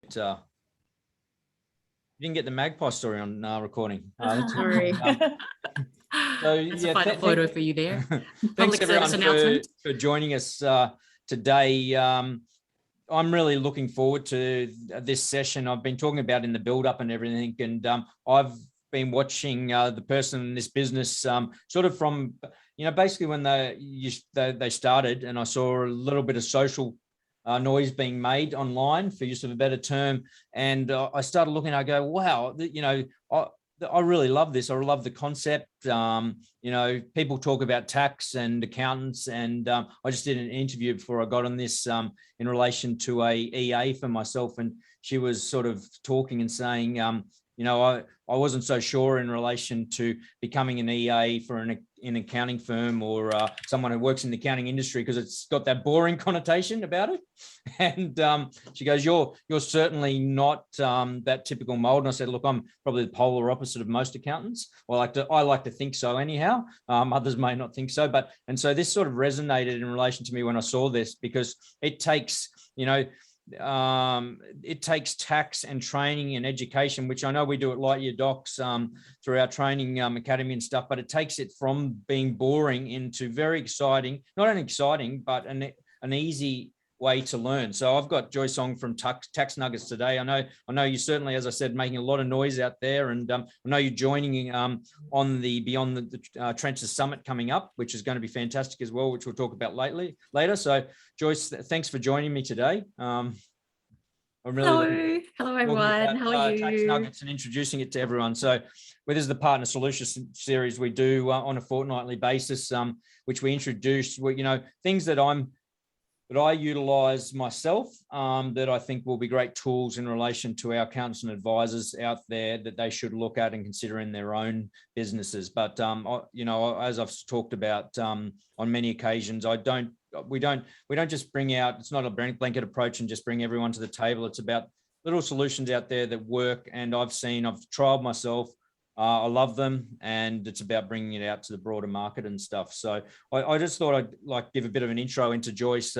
You didn't get the magpie story on recording. Sorry. So That's a final photo for you there. Thanks everyone for joining us today. I'm really looking forward to this session. I've been talking about in the build-up and everything, and I've been watching the person in this business sort of from, basically when they started, and I saw a little bit of social noise being made online, for use of a better term, and I started looking. I go, wow, I really love this. I love the concept. People talk about tax and accountants, and I just did an interview before I got on this in relation to a EA for myself, and she was sort of talking and saying, I wasn't so sure in relation to becoming an EA for an accounting firm or someone who works in the accounting industry, because it's got that boring connotation about it. And she goes, you're certainly not that typical mold. And I said, look, I'm probably the polar opposite of most accountants. Well, I like to think so anyhow. Others may not think so, and so this sort of resonated in relation to me when I saw this, because it takes, it takes tax and training and education, which I know we do at LightYear Docs through our training academy and stuff, but it takes it from being boring into very exciting, not only exciting, but an easy way to learn. So I've got Joyce Ong from Tax Nuggets today. I know you certainly, as I said, making a lot of noise out there, and I know you're joining on the Beyond the Trenches Summit coming up, which is going to be fantastic as well, which we'll talk about later. So Joyce, thanks for joining me today. I'm really hello everyone. How are you? Tax Nuggets and introducing it to everyone. So, this is the Partner Solutions series we do on a fortnightly basis, which we introduce. Things that I utilize myself, that I think will be great tools in relation to our accountants and advisors out there that they should look at and consider in their own businesses. But as I've talked about on many occasions, we don't just bring out, it's not a blanket approach and just bring everyone to the table. It's about little solutions out there that work, and I've trialed myself. I love them, and it's about bringing it out to the broader market and stuff. So I just thought I'd like give a bit of an intro into Joyce.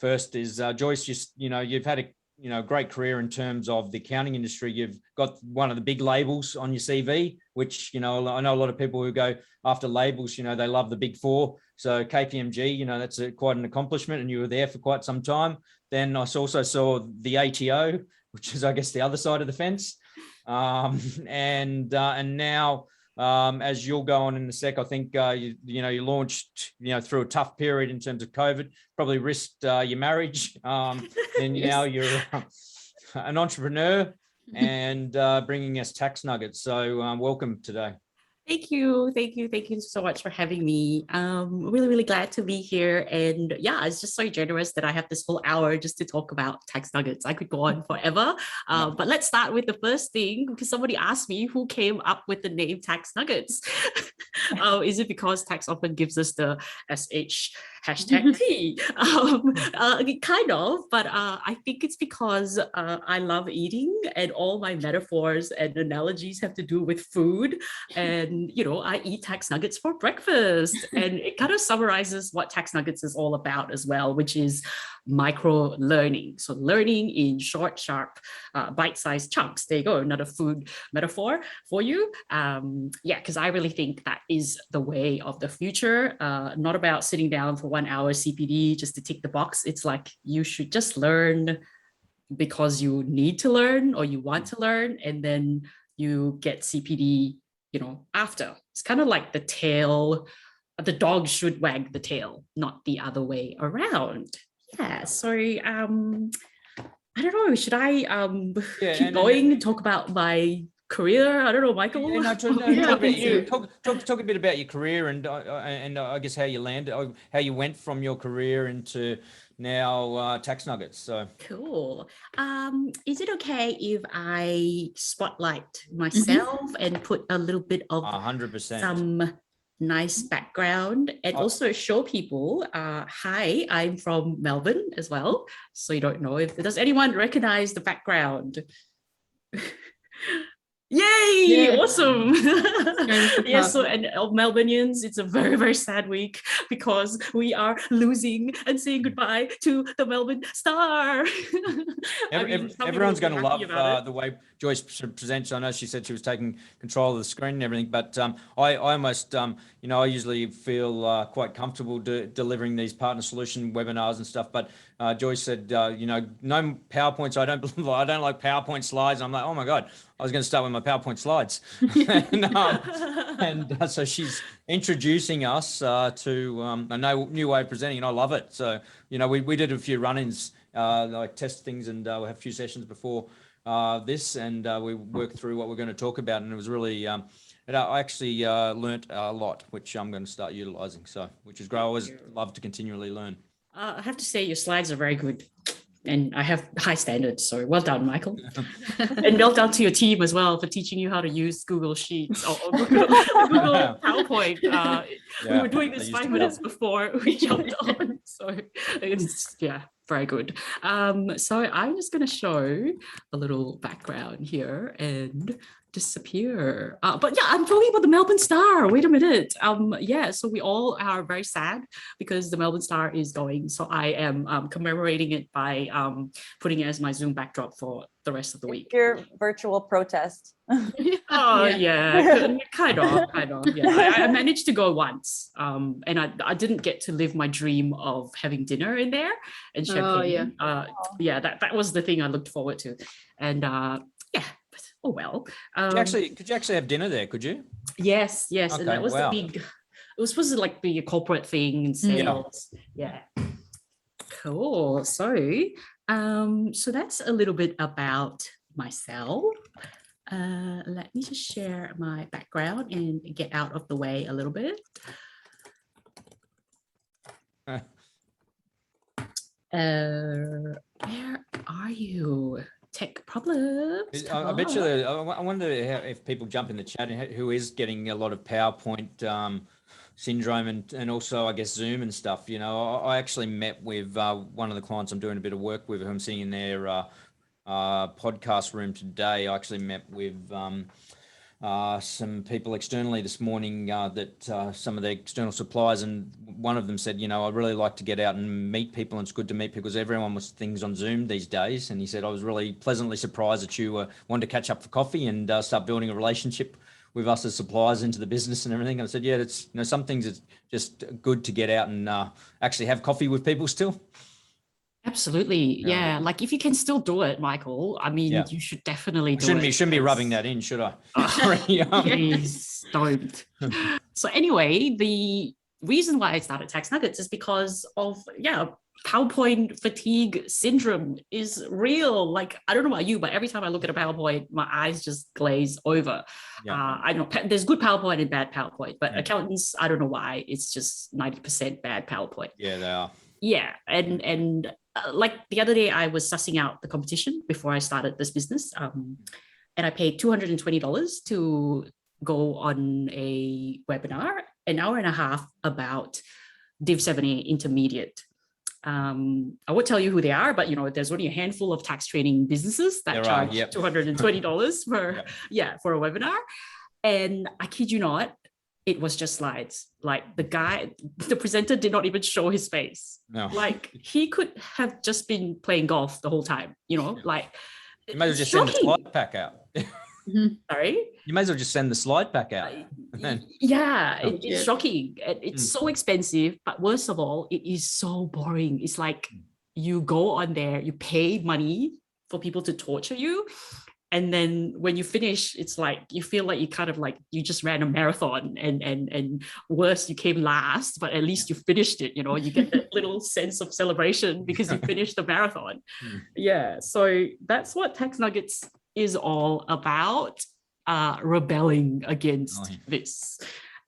First is Joyce, you've had a great career in terms of the accounting industry. You've got one of the big labels on your CV, which, I know a lot of people who go after labels, they love the big four. So KPMG, that's quite an accomplishment, and you were there for quite some time. Then I also saw the ATO, which is, I guess, the other side of the fence. And now, as you'll go on in a sec, I think you launched through a tough period in terms of COVID, probably risked your marriage, and yes. Now you're an entrepreneur and bringing us Tax Nuggets. So welcome today. Thank you so much for having me. Really glad to be here, and yeah, it's just so generous that I have this whole hour just to talk about Tax Nuggets. I could go on forever, but let's start with the first thing, because somebody asked me who came up with the name Tax Nuggets. Is it because tax often gives us the SH #T? Kind of, but I think it's because I love eating, and all my metaphors and analogies have to do with food. And I eat Tax Nuggets for breakfast, and it kind of summarizes what Tax Nuggets is all about as well, which is micro learning. So learning in short, sharp, bite-sized chunks. There you go, another food metaphor for you. Because I really think that is the way of the future. Not about sitting down for 1 hour CPD just to tick the box. It's like you should just learn because you need to learn or you want to learn, and then you get CPD after. It's kind of like the tail, the dog should wag the tail, not the other way around. Yeah, so I don't know, should I keep going and talk about my career? I don't know, Michael. Yeah, talk a bit about your career and I guess how you landed, how you went from your career into now Tax Nuggets. So cool. Is it okay if I spotlight myself and put a little bit of 100% some nice background, and also show people hi, I'm from Melbourne as well, so you don't know if does anyone recognize the background? Yay! Yeah. Awesome. the Yes, so top. and Melbournians, it's a very, very sad week because we are losing and saying goodbye to the Melbourne Star. I mean, some people Everyone's will going be to happy about love it. the way Joyce presents. I know she said she was taking control of the screen and everything, but I almost, I usually feel quite comfortable delivering these partner solution webinars and stuff. But Joyce said, no PowerPoints. I don't like PowerPoint slides. I'm like, oh my God, I was going to start with my PowerPoint slides. So she's introducing us to a new way of presenting, and I love it. So, we did a few run-ins, like test things, and we have a few sessions before this, and we worked through what we're going to talk about, and it was really, I actually learnt a lot, which I'm going to start utilizing. So, which is great. I always love to continually learn. I have to say your slides are very good. And I have high standards, so well done, Michael. And well done to your team as well for teaching you how to use Google Sheets or Google PowerPoint. We were doing this 5 minutes before we jumped on, so it's very good. So I'm just going to show a little background here and disappear. But yeah, I'm talking about the Melbourne Star. Wait a minute. So we all are very sad because the Melbourne Star is going. So I am commemorating it by putting it as my Zoom backdrop for the rest of the week. Your virtual protest. Oh yeah, kind of. Yeah, I managed to go once, and I didn't get to live my dream of having dinner in there and champagne. That was the thing I looked forward to, and but oh well. Could you actually have dinner there? Could you? Yes, Okay, and that was the big. It was supposed to be a corporate thing and sales. Yeah. Cool. So that's a little bit about myself. Let me just share my background and get out of the way a little bit. Where are you? Tech problems. I bet you. I wonder if people jump in the chat who is getting a lot of PowerPoint syndrome and also I guess Zoom and stuff. I actually met with one of the clients I'm doing a bit of work with, who I'm seeing in their podcast room today. I actually met with some people externally this morning, that some of the external suppliers, and one of them said, I really like to get out and meet people, and it's good to meet people because everyone was things on Zoom these days. And he said, I was really pleasantly surprised that you wanted to catch up for coffee and start building a relationship with us as suppliers into the business and everything. And I said, yeah, it's some things it's just good to get out and actually have coffee with people still. Absolutely. Yeah. Like if you can still do it, Michael, I mean, you should definitely do it. Shouldn't be rubbing that in, should I? Please don't. So anyway, the reason why I started Tax Nuggets is because of, PowerPoint fatigue syndrome is real. Like, I don't know about you, but every time I look at a PowerPoint, my eyes just glaze over. I know there's good PowerPoint and bad PowerPoint, but accountants, I don't know why. It's just 90% bad PowerPoint. Yeah, they are. Yeah. And like the other day, I was sussing out the competition before I started this business. And I paid $220 to go on a webinar, an hour and a half about Div 7A Intermediate. I won't tell you who they are, but there's only a handful of tax training businesses that charge $220 for a webinar. And I kid you not, it was just slides. Like the presenter did not even show his face. No. Like he could have just been playing golf the whole time, like. You may as well just send the slide pack out. Sorry? You may as well just send the slide pack out. It's shocking. It's so expensive, but worst of all, it is so boring. It's like you go on there, you pay money for people to torture you. And then when you finish, it's like you feel like you kind of like you just ran a marathon and worse, you came last, but at least you finished it. You get that little sense of celebration because you finished the marathon. Yeah. So that's what Tax Nuggets is all about, rebelling against this.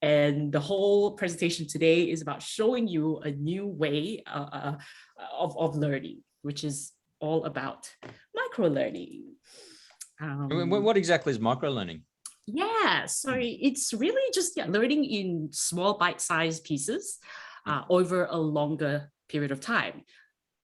And the whole presentation today is about showing you a new way of learning, which is all about microlearning. What exactly is microlearning? Yeah, so it's really just learning in small bite-sized pieces over a longer period of time,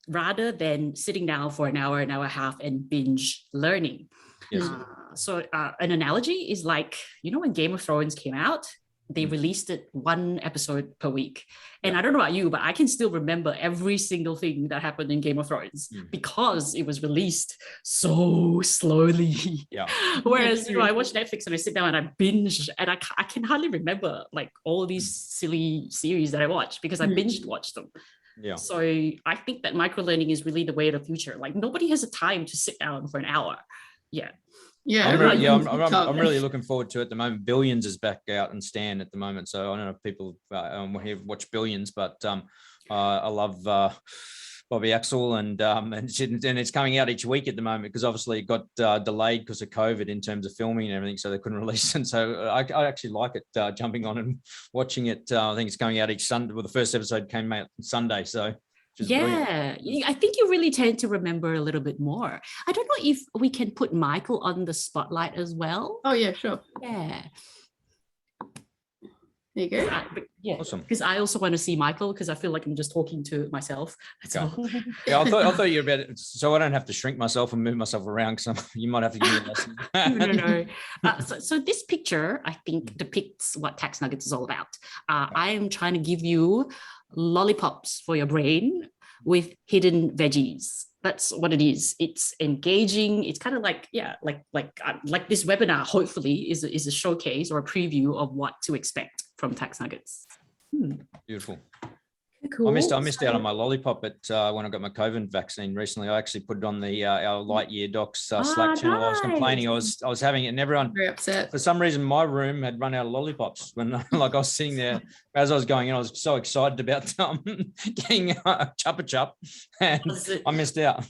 rather than sitting down for an hour and a half and binge learning. Yes. So an analogy is like, when Game of Thrones came out, they released it one episode per week. And I don't know about you, but I can still remember every single thing that happened in Game of Thrones because it was released so slowly. Yeah. Whereas, I watch Netflix and I sit down and I binge, and I can hardly remember like all these silly series that I watch because I binged watched them. Yeah. So I think that microlearning is really the way of the future. Like nobody has a time to sit down for an hour. Yeah. Yeah, I'm really looking forward to it at the moment. Billions is back out and Stan at the moment, so I don't know if people here watch Billions, but I love Bobby Axel, and it's coming out each week at the moment because obviously it got delayed because of COVID in terms of filming and everything, so they couldn't release it. So I actually like it, jumping on and watching it. I think it's coming out each Sunday. Well, the first episode came out Sunday, so. Yeah, I think you really tend to remember a little bit more. I don't know if we can put Michael on the spotlight as well. Oh yeah, sure. Yeah. There you go. Yeah, awesome. Because I also want to see Michael because I feel like I'm just talking to myself. That's all. Yeah, I thought you were about it, so I don't have to shrink myself and move myself around because you might have to give me a lesson. No. So this picture, I think, depicts what Tax Nuggets is all about. I am trying to give you lollipops for your brain with hidden veggies. That's what it is. It's engaging. It's kind of like, like this webinar, hopefully, is a showcase or a preview of what to expect from Tax Nuggets. Beautiful. Cool. I missed out on my lollipop when I got my COVID vaccine recently. I actually put it on the our LightYear Docs Slack channel. I was complaining. I was having it, and everyone Very upset. For some reason, my room had run out of lollipops when I was sitting there as I was going in. I was so excited about getting Chupa Chup, and I missed out.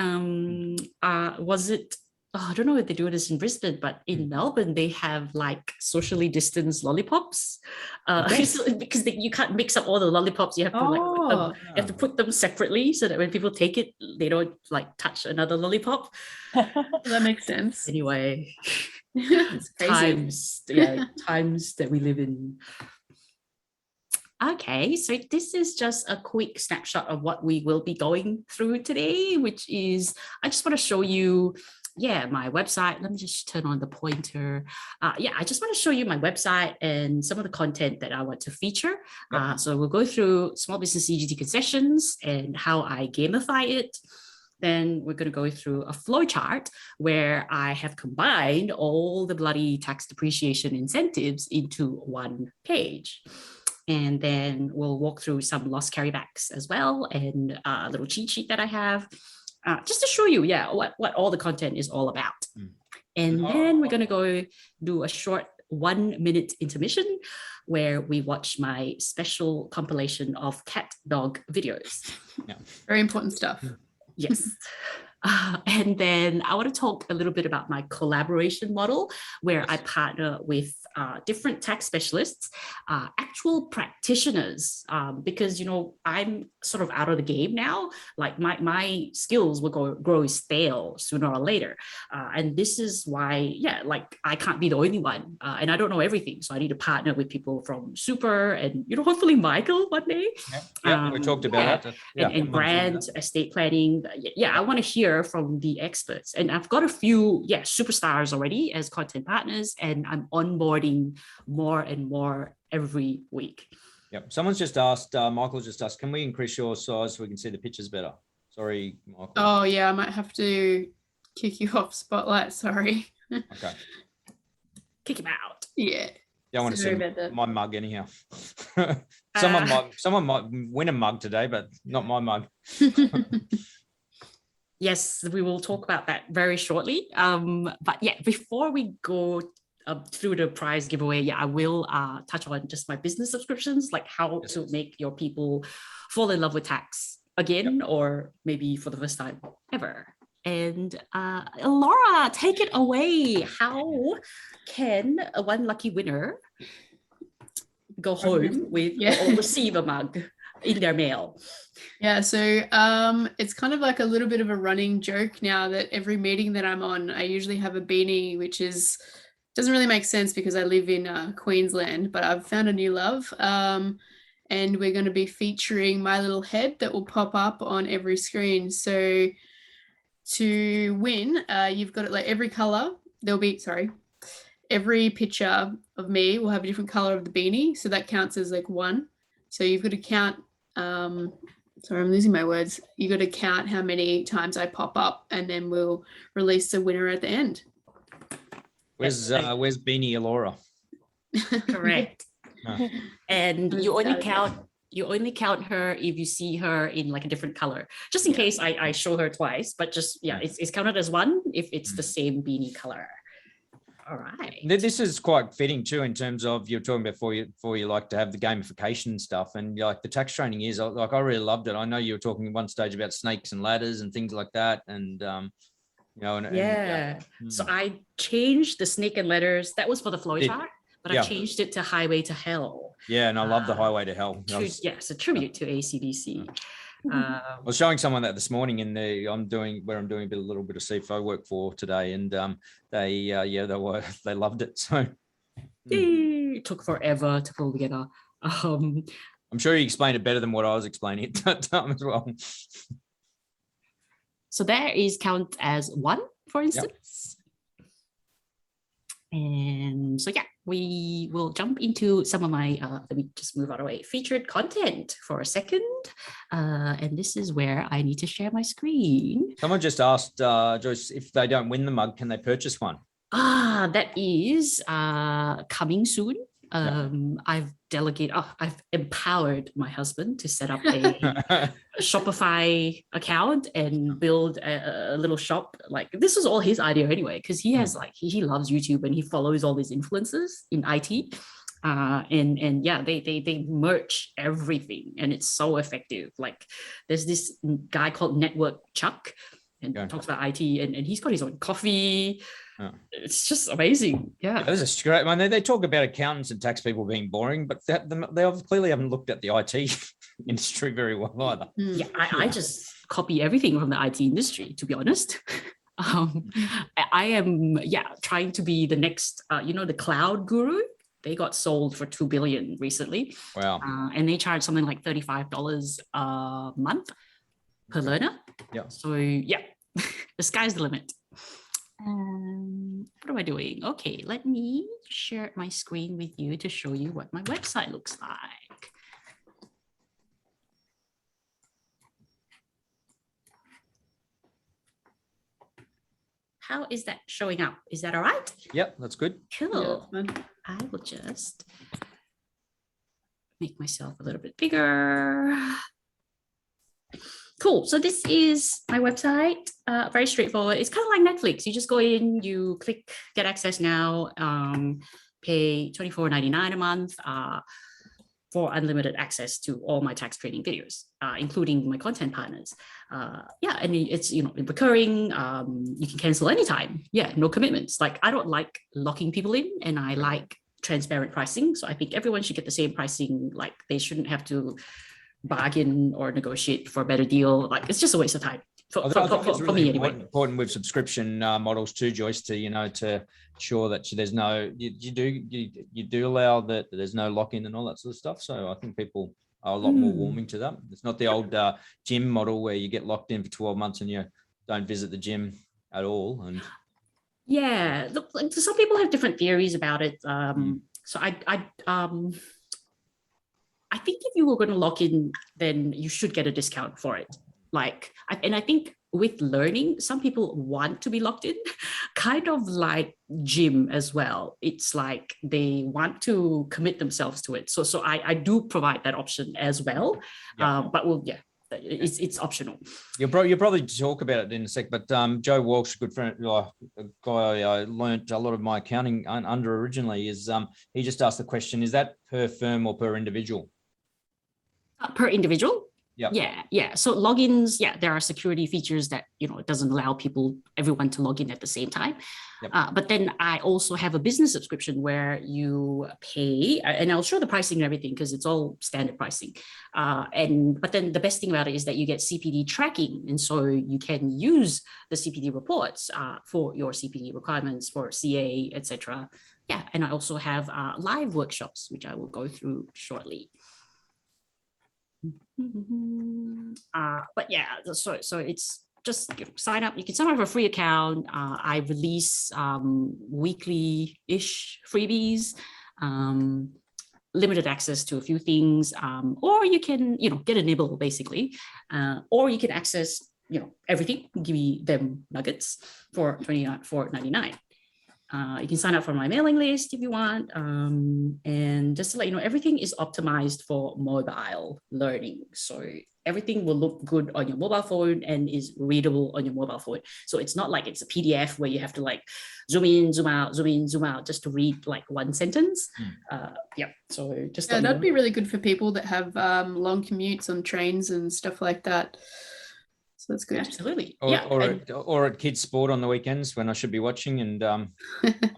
Was it? Oh, I don't know if they do this in Brisbane, but in Melbourne, they have like socially distanced lollipops. Because you can't mix up all the lollipops. You have to put them separately so that when people take it, they don't like touch another lollipop. That makes sense. Anyway, It's crazy. times that we live in. Okay, so this is just a quick snapshot of what we will be going through today, which is, I just want to show you my website. Let me just turn on the pointer. I just want to show you my website and some of the content that I want to feature. So we'll go through small business CGT concessions and how I gamify it. Then we're going to go through a flow chart where I have combined all the bloody tax depreciation incentives into one page. And then we'll walk through some loss carrybacks as well and a little cheat sheet that I have. Just to show you, what all the content is all about. And then we're going to go do a short 1 minute intermission where we watch my special compilation of cat dog videos. Very important stuff. Yes. And then I want to talk a little bit about my collaboration model where I partner with different tax specialists, actual practitioners, because, I'm sort of out of the game now. Like my skills will grow stale sooner or later. And this is why, I can't be the only one. And I don't know everything. So I need to partner with people from Super and, hopefully Michael one day. We talked about that. And brand, estate planning. I want to hear from the experts, and I've got a few superstars already as content partners, and I'm onboarding more and more every week. Someone's just asked, Michael just asked, can we increase your size so we can see the pictures better? Sorry, Michael. Oh yeah, I might have to kick you off Spotlight, sorry. Okay. Kick him out. Yeah. I want to see my mug anyhow. Someone might win a mug today, but not my mug. Yes, we will talk about that very shortly. But before we go through the prize giveaway, I will touch on just my business subscriptions, like how to make your people fall in love with tax again, or maybe for the first time ever. And Laura, take it away. How can one lucky winner go home with or receive a mug in their mail? Yeah, so it's kind of like a little bit of a running joke now that every meeting that I'm on, I usually have a beanie, which doesn't really make sense because I live in Queensland, but I've found a new love. And we're going to be featuring my little head that will pop up on every screen. So to win, you've got it like every color. Every picture of me will have a different color of the beanie, so that counts as like one. So you've got to count. Sorry, I'm losing my words. You got to count how many times I pop up, and then we'll release the winner at the end. Where's Beanie Alora? Correct. Oh. And you only count her if you see her in like a different color. Just in case I show her twice, but just it's counted as one if it's the same beanie color. All right. This is quite fitting too, in terms of you're talking about before you like to have the gamification stuff, and like the tax training is like I really loved it. I know you were talking at one stage about snakes and ladders and things like that, and So I changed the snake and ladders. That was for the flow chart, but I changed it to Highway to Hell. Yeah, and I love the Highway to Hell. It's a tribute to ACDC. I was showing someone that this morning in I'm doing a little bit of CFO work for today, and they loved it. So it took forever to pull together. I'm sure you explained it better than what I was explaining at that time as well. So there is count as one, for instance. And so we will jump into some of my, let me just move out of the way, featured content for a second. And this is where I need to share my screen. Someone just asked, Joyce, if they don't win the mug, can they purchase one? That is coming soon. I've empowered my husband to set up a Shopify account and build a little shop. Like this was all his idea anyway, because he has he loves YouTube and he follows all these influencers in IT. They merge everything and it's so effective. Like there's this guy called Network Chuck and talks about IT and he's got his own coffee. It's just amazing. Yeah, this is great. I mean, they talk about accountants and tax people being boring, but they clearly haven't looked at the IT industry very well either. Yeah, I just copy everything from the IT industry, to be honest. I am trying to be the next the cloud guru. They got sold for $2 billion recently. Wow. And they charge something like $35 a month per learner. Yeah. So the sky's the limit. What am I doing? Okay, let me share my screen with you to show you what my website looks like. How is that showing up? Is that all right? Yep, that's good. Cool. Yeah, I will just make myself a little bit bigger. Cool. So this is my website. Very straightforward. It's kind of like Netflix. You just go in, you click get access now, pay $24.99 a month for unlimited access to all my tax training videos, including my content partners. And it's recurring. You can cancel anytime. Yeah, no commitments. Like I don't like locking people in, and I like transparent pricing. So I think everyone should get the same pricing. Like they shouldn't have to bargain or negotiate for a better deal. Like it's just a waste of time for me anyway. Important with subscription models too, Joyce, to to ensure that there's no you do allow that there's no lock-in and all that sort of stuff. So I think people are a lot more warming to that. It's not the old gym model where you get locked in for 12 months and you don't visit the gym at all. And look, like, some people have different theories about it. So I think if you were going to lock in, then you should get a discount for it. I think with learning, some people want to be locked in, kind of like gym as well. It's like they want to commit themselves to it. So I do provide that option as well. It's optional. You'll probably talk about it in a sec, but Joe Walsh, a good friend, a guy I learned a lot of my accounting under originally, is he just asked the question, is that per firm or per individual? Per individual? Yeah. So logins, there are security features that, it doesn't allow everyone to log in at the same time. Yep. But then I also have a business subscription where you pay, and I'll show the pricing and everything because it's all standard pricing. But then the best thing about it is that you get CPD tracking. And so you can use the CPD reports for your CPD requirements for CA, etc. Yeah. And I also have live workshops, which I will go through shortly. So it's just sign up. You can sign up for a free account. I release weekly-ish freebies, limited access to a few things, or you can, get a nibble basically, or you can access, everything. Give me them nuggets for $24.99. You can sign up for my mailing list if you want. And just to let you know, everything is optimized for mobile learning. So everything will look good on your mobile phone and is readable on your mobile phone. So it's not like it's a PDF where you have to like zoom in, zoom out, zoom in, zoom out just to read like one sentence. So just that'd be really good for people that have long commutes on trains and stuff like that. So that's good. Absolutely. Or at kids' sport on the weekends when I should be watching and on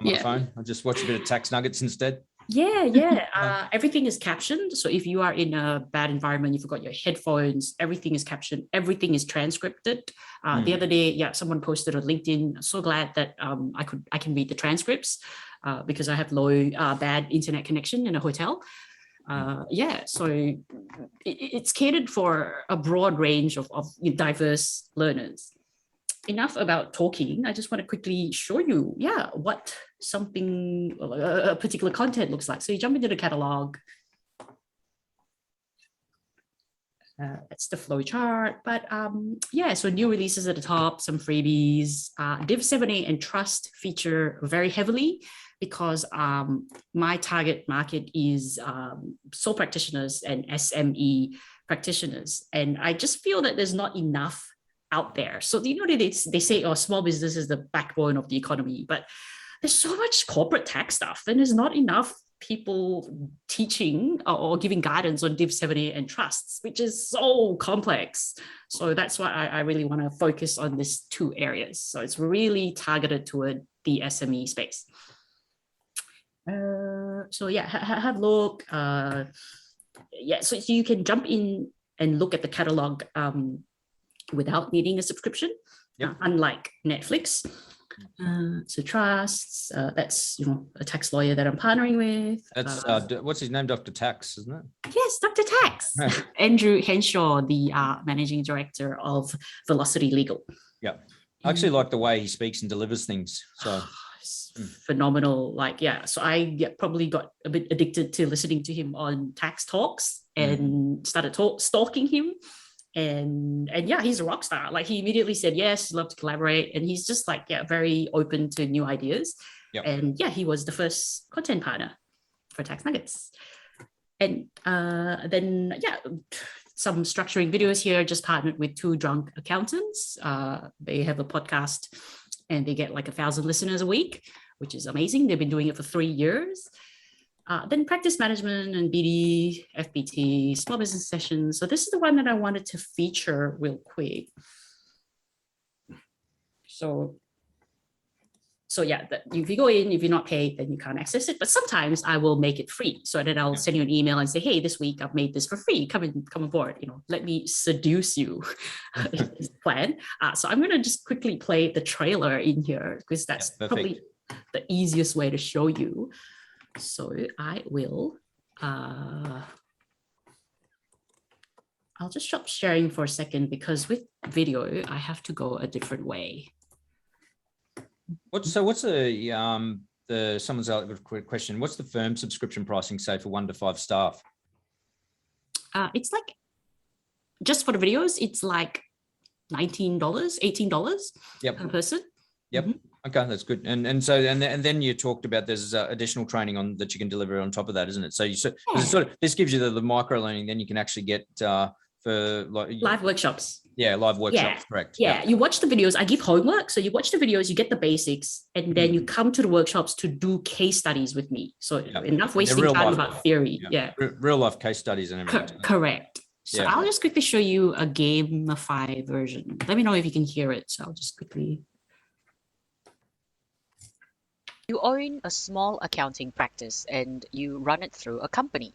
my phone. I just watch a bit of tax nuggets instead. Everything is captioned. So if you are in a bad environment, you forgot your headphones, everything is captioned, everything is transcripted. The other day, someone posted on LinkedIn. I'm so glad that I can read the transcripts because I have bad internet connection in a hotel. So it's catered for a broad range of diverse learners. Enough about talking. I just want to quickly show you, what a particular content looks like. So you jump into the catalog. That's the flow chart. But so new releases at the top, some freebies. Div 7a and Trust feature very heavily because my target market is sole practitioners and SME practitioners. And I just feel that there's not enough out there. So, they say, small business is the backbone of the economy, but there's so much corporate tax stuff and there's not enough people teaching or giving guidance on Div 7a and trusts, which is so complex. So that's why I really want to focus on these two areas. So it's really targeted toward the SME space. Have a look. So you can jump in and look at the catalog without needing a subscription, unlike Netflix. So trusts, that's a tax lawyer that I'm partnering with. That's what's his name, Dr. Tax, isn't it? Yes, Dr. Tax. Andrew Henshaw, the managing director of Velocity Legal. Yeah, I actually like the way he speaks and delivers things. So phenomenal. So I probably got a bit addicted to listening to him on tax talks and started stalking him. And he's a rock star. Like he immediately said yes, he'd love to collaborate, and he's just very open to new ideas. And he was the first content partner for Tax Nuggets. And then some structuring videos here. Just partnered with two drunk accountants. They have a podcast and they get 1,000 listeners a week, which is amazing. They've been doing it for 3 years. Then practice management and BD, FBT, small business sessions. So this is the one that I wanted to feature real quick. So if you go in, if you're not paid, then you can't access it. But sometimes I will make it free. So then I'll send you an email and say, hey, this week I've made this for free. Come aboard. Let me seduce you. Is the plan. So I'm going to just quickly play the trailer in here because that's probably the easiest way to show you. So I will, I'll just stop sharing for a second because with video, I have to go a different way. What's someone's a quick question. What's the firm subscription pricing say for 1 to 5 staff? It's just for the videos, it's $19, $18 per person. Yep. Mm-hmm. Okay, that's good. And then you talked about there's additional training on that you can deliver on top of that, isn't it? So this gives you the micro learning. Then you can actually get for live workshops. Yeah, live workshops. Correct. Yeah, you watch the videos. I give homework, so you watch the videos, you get the basics, and then you come to the workshops to do case studies with me. So enough wasting time about theory. Real life case studies and everything. Correct. So I'll just quickly show you a gamified version. Let me know if you can hear it. So I'll just quickly. You own a small accounting practice and you run it through a company.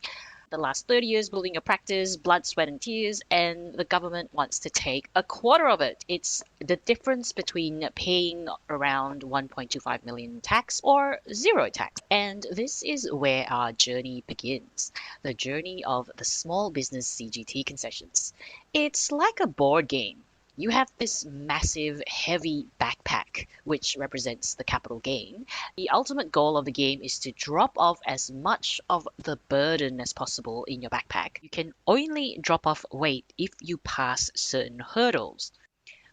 The last 30 years building a practice, blood, sweat, and tears, and the government wants to take a quarter of it. It's the difference between paying around 1.25 million tax or zero tax. And this is where our journey begins, the journey of the small business CGT concessions. It's like a board game. You have this massive, heavy backpack, which represents the capital gain. The ultimate goal of the game is to drop off as much of the burden as possible in your backpack. You can only drop off weight if you pass certain hurdles.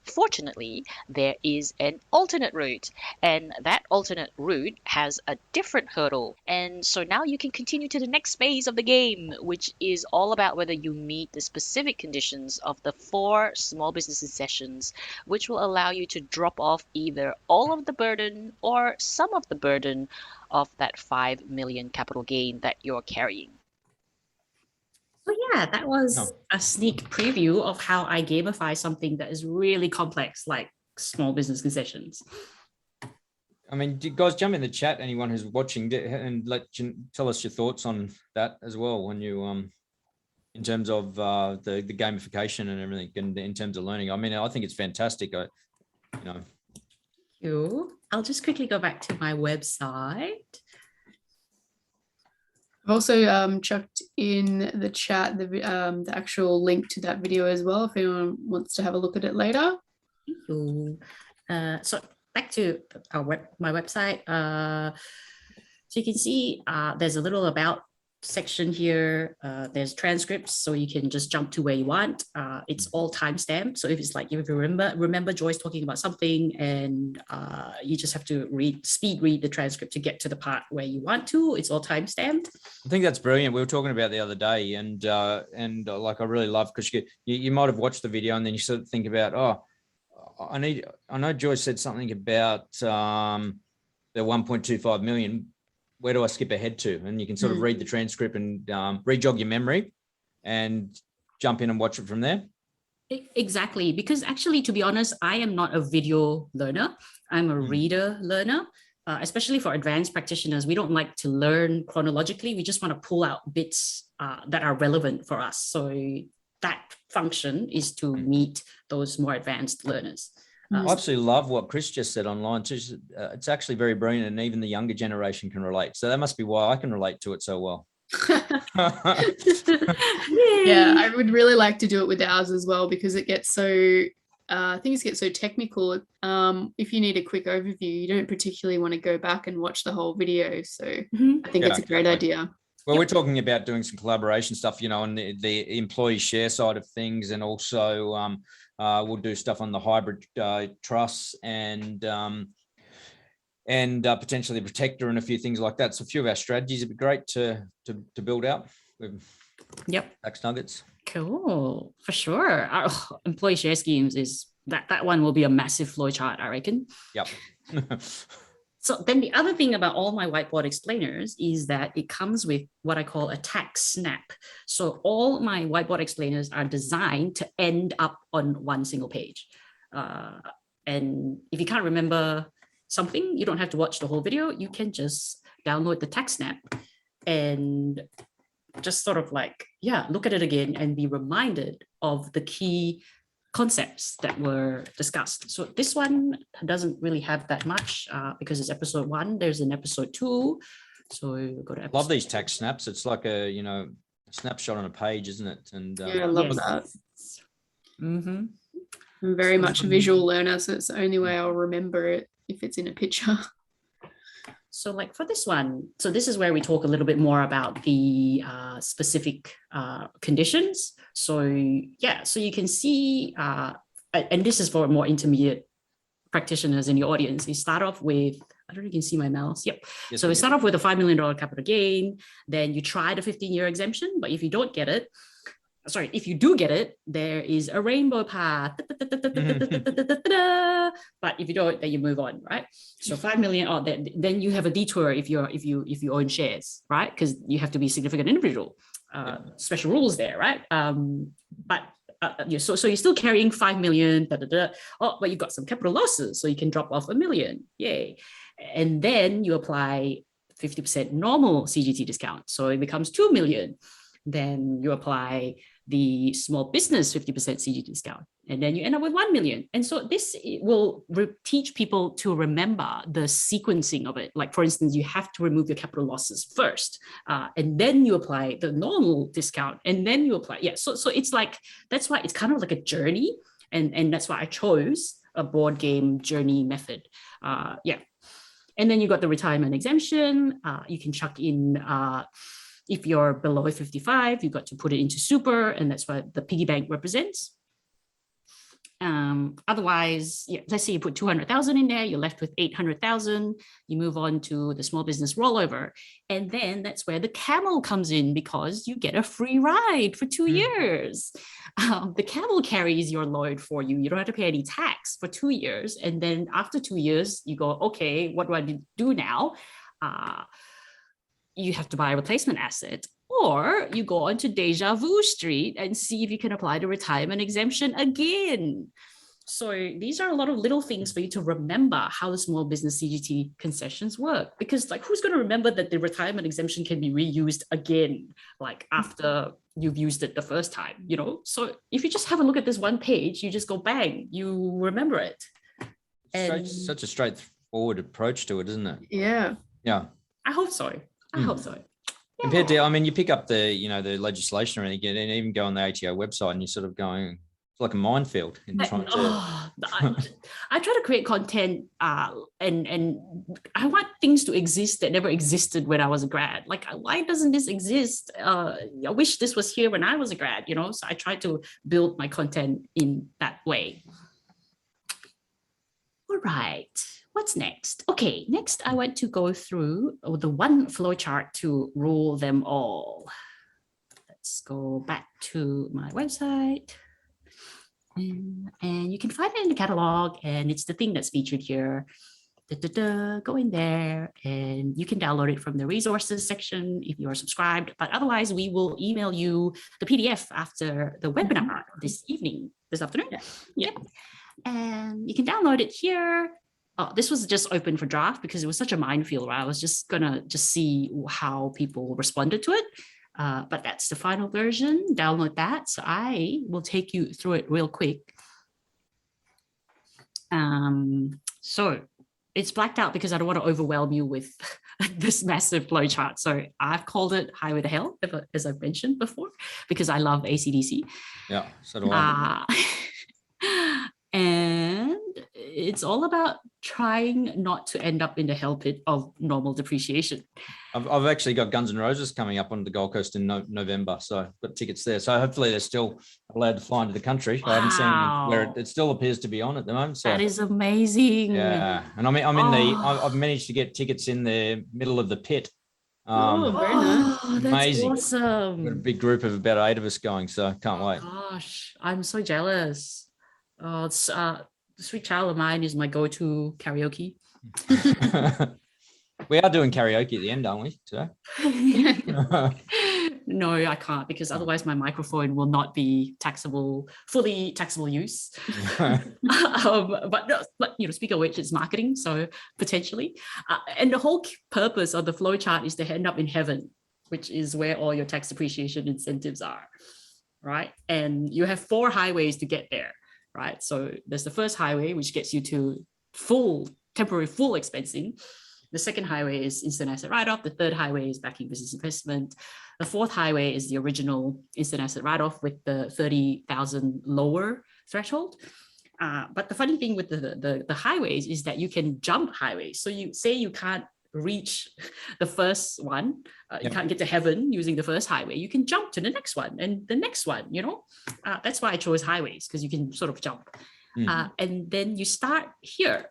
Fortunately, there is an alternate route, and that alternate route has a different hurdle. And so now you can continue to the next phase of the game, which is all about whether you meet the specific conditions of the 4 small businesses sessions, which will allow you to drop off either all of the burden or some of the burden of that 5 million capital gain that you're carrying. So yeah, that was No. a sneak preview of how I gamify something that is really complex, like small business concessions. I mean, guys, jump in the chat, anyone who's watching, and tell us your thoughts on that as well when you, in terms of the gamification and everything, and in terms of learning. I mean, I think it's fantastic. I'll just quickly go back to my website. I've also chucked in the chat the actual link to that video as well, if anyone wants to have a look at it later. Thank you. So back to my website. So you can see there's a little about section here. There's transcripts, so you can just jump to where you want. It's all timestamped. So if it's like, if you remember Joyce talking about something and you just have to speed read the transcript to get to the part where you want to, it's all timestamped. I think that's brilliant. We were talking about the other day, and like I really love, because you might have watched the video and then you sort of think about, oh, I know Joyce said something about the 1.25 million. Where do I skip ahead to? And you can sort of read the transcript and re-jog your memory and jump in and watch it from there. Exactly, because actually, to be honest, I am not a video learner. I'm a reader learner, especially for advanced practitioners. We don't like to learn chronologically. We just want to pull out bits that are relevant for us. So that function is to meet those more advanced learners. I absolutely love what Chris just said online too. It's actually very brilliant, and even the younger generation can relate. So that must be why I can relate to it so well. Yeah, I would really like to do it with ours as well, because it gets so things get so technical. If you need a quick overview, you don't particularly want to go back and watch the whole video. So I think it's a great idea. Well, we're talking about doing some collaboration stuff, on the employee share side of things, and also we'll do stuff on the hybrid trusts and potentially the protector and a few things like that. So a few of our strategies would be great to build out with tax nuggets. Cool, for sure. Our employee share schemes is that one will be a massive flow chart, I reckon. Yep. So then the other thing about all my whiteboard explainers is that it comes with what I call a tax snap. So all my whiteboard explainers are designed to end up on one single page. And if you can't remember something, you don't have to watch the whole video. You can just download the tax snap and just sort of like, look at it again and be reminded of the key concepts that were discussed. So this one doesn't really have that much because it's episode 1. There's an episode 2. So we'll go to episode. Love these tax snaps. It's like a snapshot on a page, isn't it? And I love that. Mm-hmm. I'm very much a visual learner, so it's the only way I'll remember it if it's in a picture. So like for this one, so this is where we talk a little bit more about the specific conditions. So so you can see, and this is for more intermediate practitioners in the audience. You start off with, I don't know if you can see my mouse. Yep. Yes, So we start off with a $5 million capital gain. Then you try the 15-year exemption, but if you don't get it, if you do get it, there is a rainbow path. But if you don't, then you move on, right? So 5 million. Then you have a detour if you own shares, right? Because you have to be a significant individual. Special rules there, right? So you're still carrying 5 million. Oh, but you've got some capital losses, so you can drop off $1 million. Yay! And then you apply 50% normal CGT discount, so it becomes 2 million. Then you apply the small business 50% CGT discount, and then you end up with 1 million. And so this will teach people to remember the sequencing of it. Like, for instance, you have to remove your capital losses first, and then you apply the normal discount, and then you apply. So it's like, that's why it's kind of like a journey. And that's why I chose a board game journey method. Yeah. And then you got the retirement exemption. You can chuck in, if you're below 55, you got to put it into super, and that's what the piggy bank represents. Otherwise, yeah, let's say you put 200,000 in there, you're left with 800,000. You move on to the small business rollover. And then that's where the camel comes in, because you get a free ride for 2 years. The camel carries your load for you. You don't have to pay any tax for 2 years. And then after 2 years, you go, okay, what do I do now? You have to buy a replacement asset, or you go onto Deja Vu Street and see if you can apply the retirement exemption again. So these are a lot of little things for you to remember how the small business CGT concessions work, because like, who's going to remember that the retirement exemption can be reused again, like after you've used it the first time, you know? So if you just have a look at this one page, you just go bang, you remember it. And Such a straightforward approach to it, isn't it? Yeah. Yeah. I hope so. I hope so. Compared to, I mean, you pick up the, you know, the legislation and even go on the ATO website and you're sort of going, it's like a minefield in trying to. I try to create content and I want things to exist that never existed when I was a grad. Like, why doesn't this exist? I wish this was here when I was a grad, you know? So I try to build my content in that way. All right. What's next? Okay, next I want to go through the one flowchart to rule them all. Let's go back to my website. And you can find it in the catalog, and it's the thing that's featured here. Go in there and you can download it from the resources section if you are subscribed, but otherwise we will email you the PDF after the webinar this afternoon. Yeah. And you can download it here. Oh, this was just open for draft because it was such a minefield, right? I was just gonna see how people responded to it. But that's the final version. Download that. So I will take you through it real quick. So it's blacked out because I don't want to overwhelm you with this massive flowchart. So I've called it Highway to Hell, as I've mentioned before, because I love AC/DC. Yeah, so do I. And it's all about trying not to end up in the hell pit of normal depreciation. I've actually got Guns N' Roses coming up on the Gold Coast in November, so I've got tickets there. So hopefully they're still allowed to fly into the country. Wow. I haven't seen where it still appears to be on at the moment. So that is amazing. Yeah, and I've managed to get tickets in the middle of the pit. Very nice. That's amazing. Awesome. We've got a big group of about 8 of us going, so can't wait. Gosh, I'm so jealous. It's Sweet Child of Mine is my go-to karaoke. We are doing karaoke at the end, aren't we, today? No, I can't, because otherwise my microphone will not be fully taxable use. But you know, speaking of which, it's marketing, so potentially. And the whole purpose of the flowchart is to end up in heaven, which is where all your tax depreciation incentives are, right? And you have 4 highways to get there. Right, so there's the first highway, which gets you to temporary full expensing. The second highway is instant asset write-off. The third highway is backing business investment. The fourth highway is the original instant asset write-off with the 30,000 lower threshold. But the funny thing with the highways is that you can jump highways. So you say you can't reach the first one, you can't get to heaven using the first highway, you can jump to the next one and the next one, you know. That's why I chose highways, because you can sort of jump. And then you start here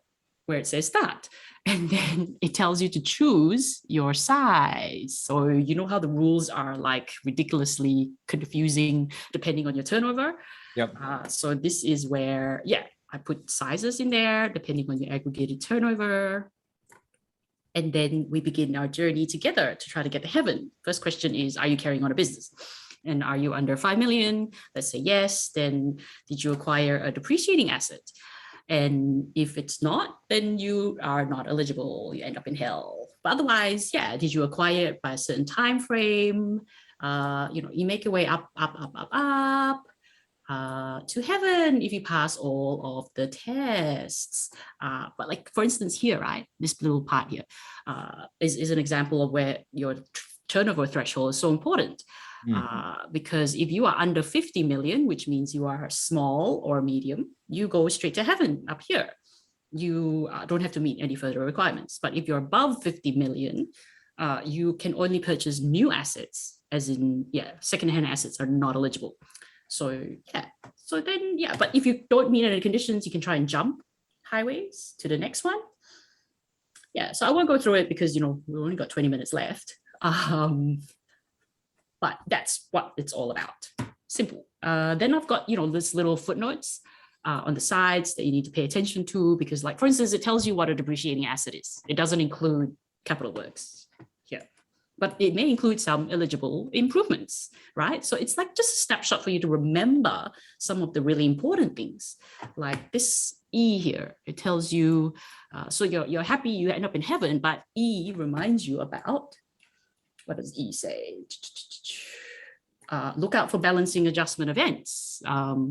where it says start, and then it tells you to choose your size. So you know how the rules are like ridiculously confusing depending on your turnover. So this is where I put sizes in there depending on your aggregated turnover. And then we begin our journey together to try to get to heaven. First question is, are you carrying on a business? And are you under 5 million? Let's say yes. Then did you acquire a depreciating asset? And if it's not, then you are not eligible. You end up in hell. But otherwise, did you acquire it by a certain time frame? You know, you make your way up to heaven if you pass all of the tests. But like, for instance, here, right, this little part here is an example of where your turnover threshold is so important. Because if you are under 50 million, which means you are small or medium, you go straight to heaven up here. You don't have to meet any further requirements. But if you're above 50 million, you can only purchase new assets, as in, secondhand assets are not eligible. So but if you don't meet any conditions, you can try and jump highways to the next one. Yeah, so I won't go through it because, we've only got 20 minutes left. But that's what it's all about. Simple. Then I've got, this little footnotes on the sides that you need to pay attention to because, like, for instance, it tells you what a depreciating asset is. It doesn't include capital works here, but it may include some eligible improvements, right? So it's like just a snapshot for you to remember some of the really important things. Like this E here, it tells you, so you're happy you end up in heaven, but E reminds you about, what does E say? Look out for balancing adjustment events,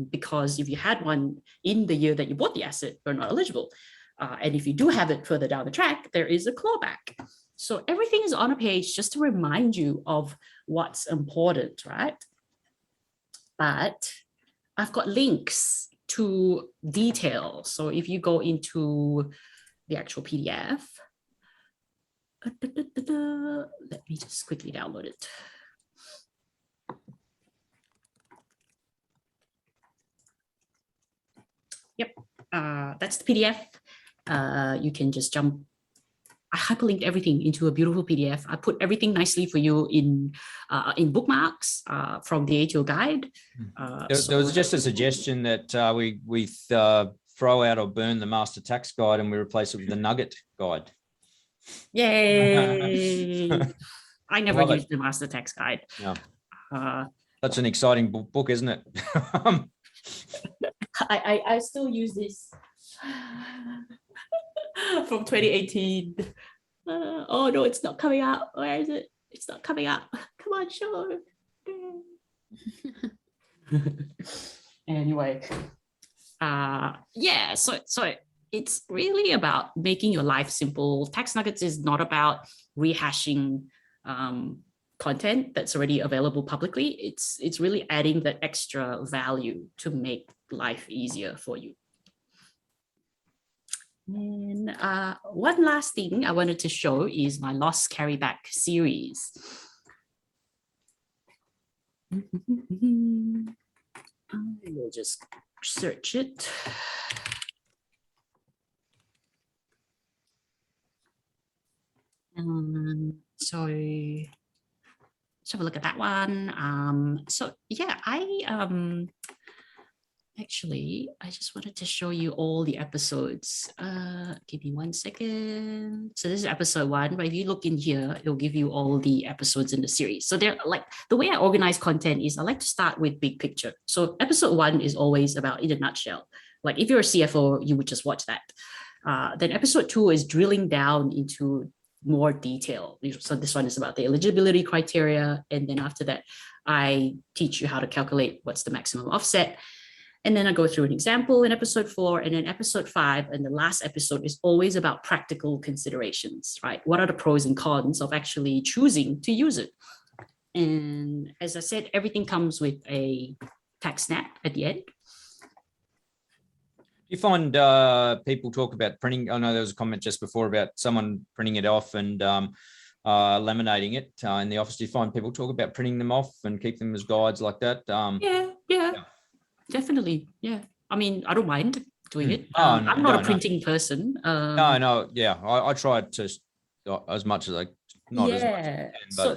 because if you had one in the year that you bought the asset, you're not eligible. And if you do have it further down the track, there is a clawback. So everything is on a page just to remind you of what's important, right? But I've got links to detail. So if you go into the actual PDF, let me just quickly download it. Yep, that's the PDF. You can just jump. I hyperlinked everything into a beautiful PDF. I put everything nicely for you in bookmarks from the ATO guide. There was just a suggestion that we throw out or burn the master tax guide and we replace it with the nugget guide. Yay! I never Love it. used the master tax guide. Yeah. That's an exciting book, isn't it? I still use this from 2018. Oh no, it's not coming up. Where is it? It's not coming up. Come on, show. Anyway, so it's really about making your life simple. Tax Nuggets is not about rehashing content that's already available publicly. It's really adding that extra value to make life easier for you. And one last thing I wanted to show is my loss carryback series. I will just search it. So let's have a look at that one. So yeah, actually, I just wanted to show you all the episodes. Give me 1 second. So this is episode 1, but if you look in here, it'll give you all the episodes in the series. So they're like, the way I organize content is I like to start with big picture. So episode 1 is always about in a nutshell. Like if you're a CFO, you would just watch that. Then episode 2 is drilling down into more detail. So this one is about the eligibility criteria. And then after that, I teach you how to calculate what's the maximum offset. And then I go through an example in episode 4, and then episode 5, and the last episode is always about practical considerations, right? What are the pros and cons of actually choosing to use it? And as I said, everything comes with a tax snap at the end. You find people talk about printing? I know there was a comment just before about someone printing it off and laminating it in the office. Do you find people talk about printing them off and keep them as guides like that? Yeah. Definitely. Yeah. I mean, I don't mind doing it. Oh, no, I'm not a printing person. No. Yeah. I tried to as much as I not as much as I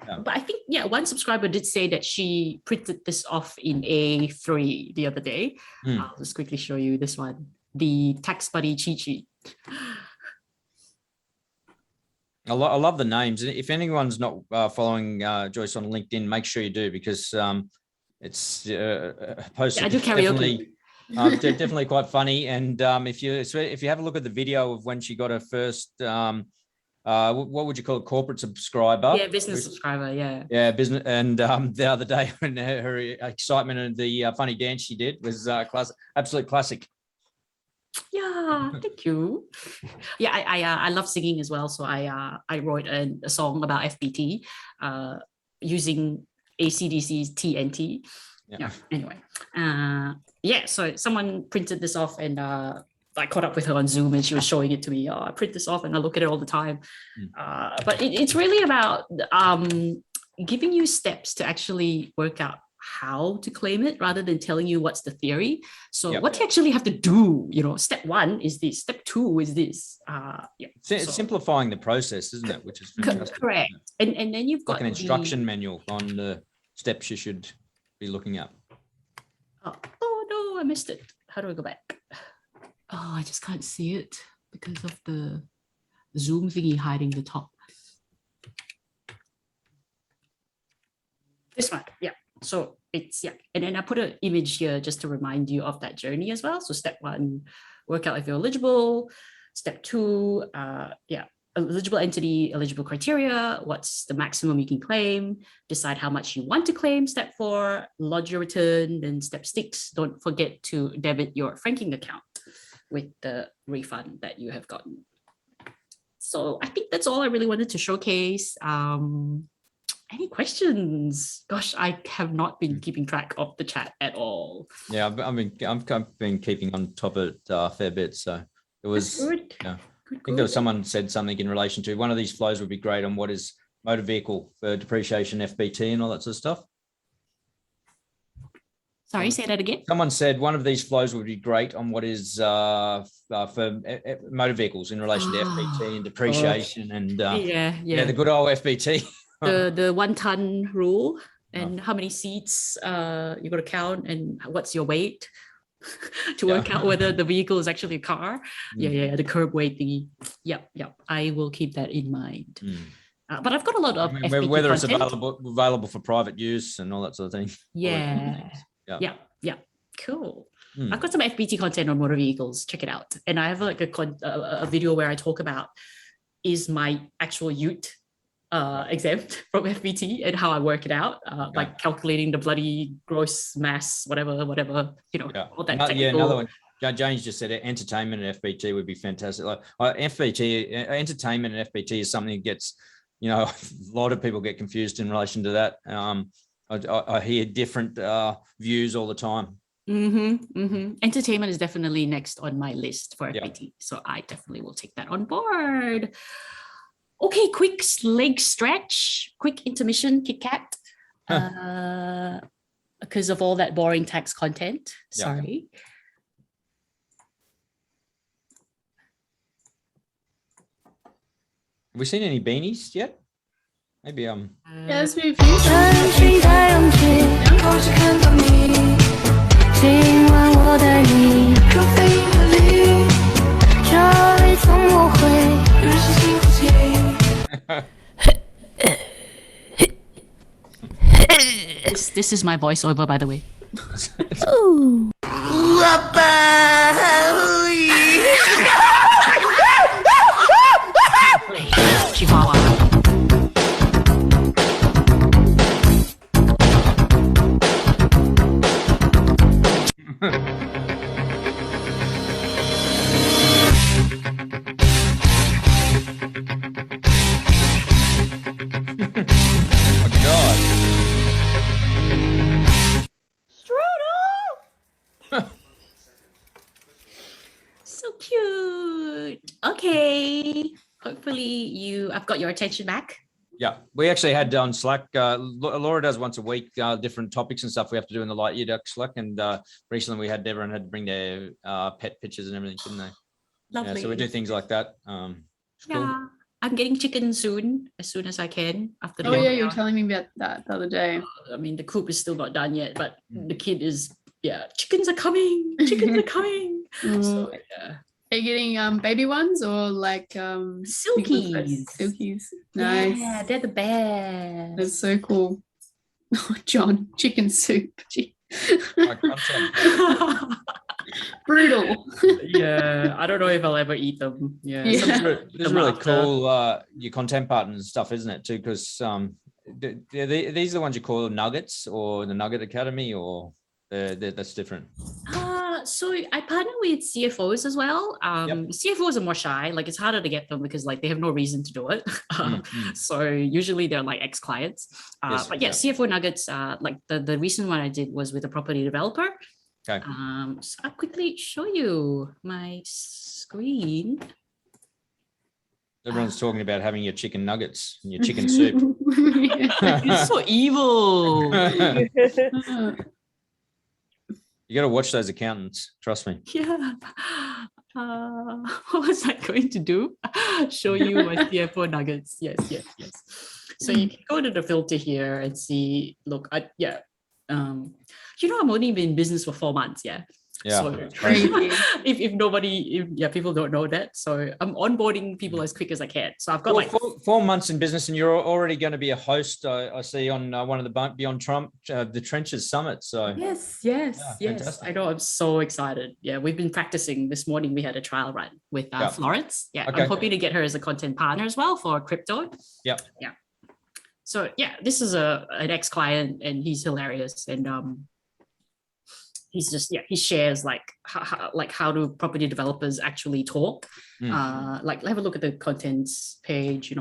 can, but I think, one subscriber did say that she printed this off in A3 the other day. I'll just quickly show you this one. The Tax Buddy cheat sheet. I love the names. If anyone's not following Joyce on LinkedIn, make sure you do, because it's posted. I do karaoke. Definitely quite funny. And if you have a look at the video of when she got her first, what would you call it, corporate subscriber? Yeah, business subscriber. Yeah, business. And the other day when her excitement and the funny dance she did was absolute classic. Yeah, thank you. Yeah, I love singing as well. So I wrote a song about FBT using ACDC's TNT. Yeah. Anyway, so someone printed this off, and I caught up with her on Zoom, and she was showing it to me. I print this off and I look at it all the time. But it's really about giving you steps to actually work out how to claim it rather than telling you what's the theory. So what you actually have to do, step 1 is this, step 2 is this. Simplifying the process, isn't it? Which is fantastic. Correct. And then you've got like an instruction manual on the steps you should be looking at. Oh no, I missed it. How do I go back? Oh, I just can't see it because of the Zoom thingy hiding the top. This one, yeah. So it's, and then I put an image here just to remind you of that journey as well. So step 1, work out if you're eligible. Step 2, eligible entity, eligible criteria, what's the maximum you can claim, decide how much you want to claim. Step 4, lodge your return. Then step 6, don't forget to debit your franking account with the refund that you have gotten. So I think that's all I really wanted to showcase. Any questions? Gosh, I have not been keeping track of the chat at all. Yeah, I've been keeping on top of it a fair bit. So it was good. Yeah. I think there was someone said something in relation to one of these flows would be great on what is motor vehicle for depreciation, FBT, and all that sort of stuff. Sorry, say that again. Someone said one of these flows would be great on what is for motor vehicles in relation to FBT and depreciation and the good old FBT. the 1 ton rule and how many seats you got to count and what's your weight to work out whether the vehicle is actually a car. The curb weight thingy. Yep. I will keep that in mind. But I've got a lot of FBT whether it's content. available for private use and all that sort of thing. Yeah. Cool. I've got some FBT content on motor vehicles. Check it out. And I have like a video where I talk about is my actual ute exempt from FBT and how I work it out, like calculating the bloody gross mass, whatever, all that technical. Yeah, another one. James just said entertainment and FBT would be fantastic. Like FBT, entertainment and FBT is something that gets, a lot of people get confused in relation to that. I hear different views all the time. Entertainment is definitely next on my list for FBT, so I definitely will take that on board. Okay, quick leg stretch, quick intermission, Kit Kat, because of all that boring tax content. Sorry. Have we seen any beanies yet? Maybe Yes, we've used This is my voiceover, by the way. Chihuahua. So cute. Okay. Hopefully I've got your attention back. Yeah, we actually had on Slack, Laura does once a week, different topics and stuff we have to do in the LightYear Docs Slack. And recently everyone had to bring their pet pictures and everything, didn't they? Lovely. Yeah, so we do things like that. Cool. I'm getting chicken soon as I can. After you were telling me about that the other day. I mean, the coop is still not done yet, but the kid is, chickens are coming. Chickens are coming. So, Are you getting baby ones or like silkies? Silkies. Nice. Yeah, they're the best. That's so cool. Oh, John, chicken soup. Brutal. Yeah, I don't know if I'll ever eat them. Yeah. It's really cool, your content partners and stuff, isn't it, too? Because these are the ones you call nuggets or the Nugget Academy, or that's different. So I partner with CFOs as well. Yep. CFOs are more shy. Like it's harder to get them because like they have no reason to do it. So usually they're like ex-clients. Yes, But yeah, CFO nuggets. Like the recent one I did was with a property developer. Okay. So I'll quickly show you my screen. Everyone's talking about having your chicken nuggets and your chicken soup. It's so evil. You got to watch those accountants. Trust me. Yeah. What was I going to do? Show you my CFO nuggets. Yes. So you can go to the filter here and see, look, I'm only been in business for 4 months. Yeah. Yeah. So Crazy. if people don't know that. So I'm onboarding people as quick as I can. So I've got like 4 months in business, and you're already going to be a host. I see on one of the Beyond Trump, the Trenches Summit. So yes. fantastic. I know. I'm so excited. Yeah, we've been practicing. This morning we had a trial run with Florence. Yeah, Okay. I'm hoping to get her as a content partner as well for crypto. Yep. Yeah. So yeah, this is an ex-client, and he's hilarious. And he's just he shares like how do property developers actually talk. Like have a look at the contents page.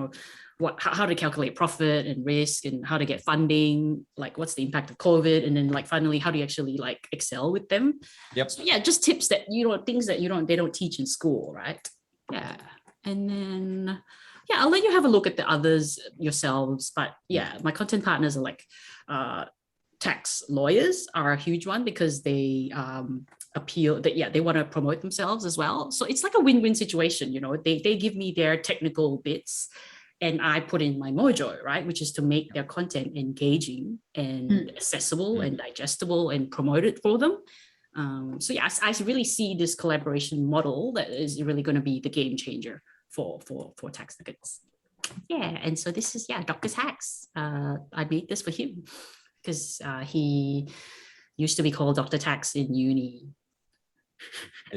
How to calculate profit and risk, and how to get funding, like what's the impact of COVID, and then like finally how do you actually like excel with them. Yep. So yeah, just tips that things that they don't teach in school, right? Yeah. And then I'll let you have a look at the others yourselves, but yeah, my content partners are like tax lawyers are a huge one because they they want to promote themselves as well. So it's like a win-win situation. They give me their technical bits and I put in my mojo, right, which is to make their content engaging and accessible and digestible and promote it for them. So yeah, I really see this collaboration model that is really going to be the game changer for tax nuggets. Yeah, and so this is Dr. Tax. I made this for him because he used to be called Dr. Tax in uni.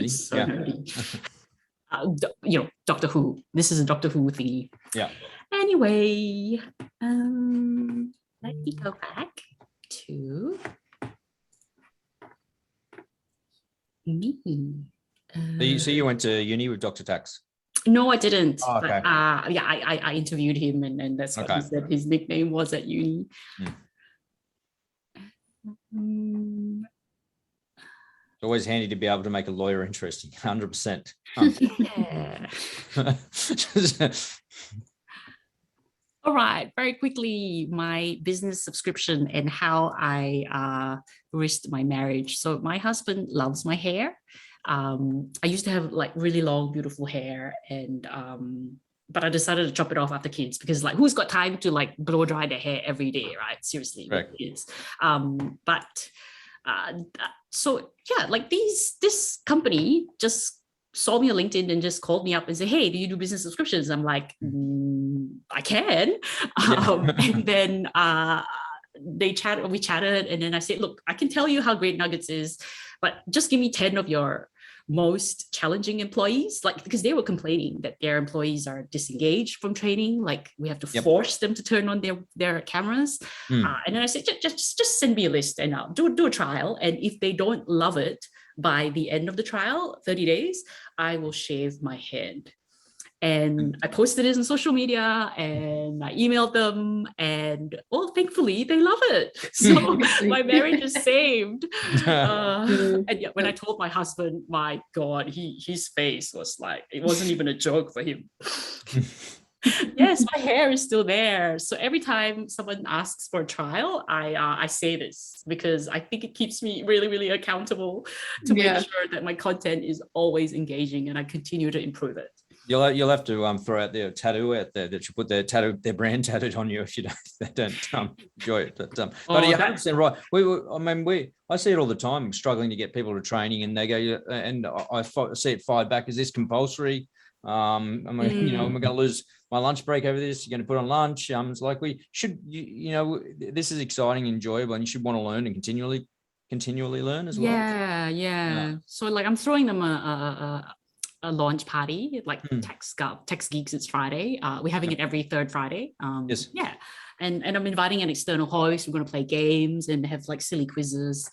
So nerdy. Doctor Who. This is a Doctor Who thingy. Yeah. Anyway, let me go back to me. So you went to uni with Dr. Tax? No, I didn't. Oh, okay. But I interviewed him, and that's what he said his nickname was at uni. It's always handy to be able to make a lawyer interesting. 100%. Yeah. All right, very quickly, my business subscription and how I risked my marriage. So my husband loves my hair. I used to have like really long, beautiful hair, and but I decided to chop it off after kids because like who's got time to like blow dry their hair every day, right? Seriously, right. Kids. So yeah, like this company just saw me on LinkedIn and just called me up and said, "Hey, do you do business subscriptions?" I'm like, I can. And then we chatted, and then I said, "Look, I can tell you how great Nuggets is, but just give me 10 of your most challenging employees," like because they were complaining that their employees are disengaged from training, like we have to force them to turn on their cameras. And then I said, just send me a list and I'll do a trial, and if they don't love it by the end of the trial, 30 days, I will shave my head. And I posted it on social media and I emailed them, and thankfully they love it. So my marriage is saved. And yeah, when I told my husband, my God, his face was like, it wasn't even a joke for him. Yes, my hair is still there. So every time someone asks for a trial, I say this because I think it keeps me really, really accountable to make sure that my content is always engaging and I continue to improve it. You'll have to throw out their tattoo out there that you put their brand tattooed on you if you don't enjoy it. But you're 100% right. I see it all the time, struggling to get people to training, and they go, and I see it fired back. Is this compulsory? Am I going to lose my lunch break over this? You're going to put on lunch? It's like we should. This is exciting, enjoyable, and you should want to learn and continually learn as well. Yeah. So like I'm throwing them a launch party, like Tax Geeks. It's Friday. We're having it every third Friday. Yes. Yeah. And I'm inviting an external host. We're going to play games and have like silly quizzes.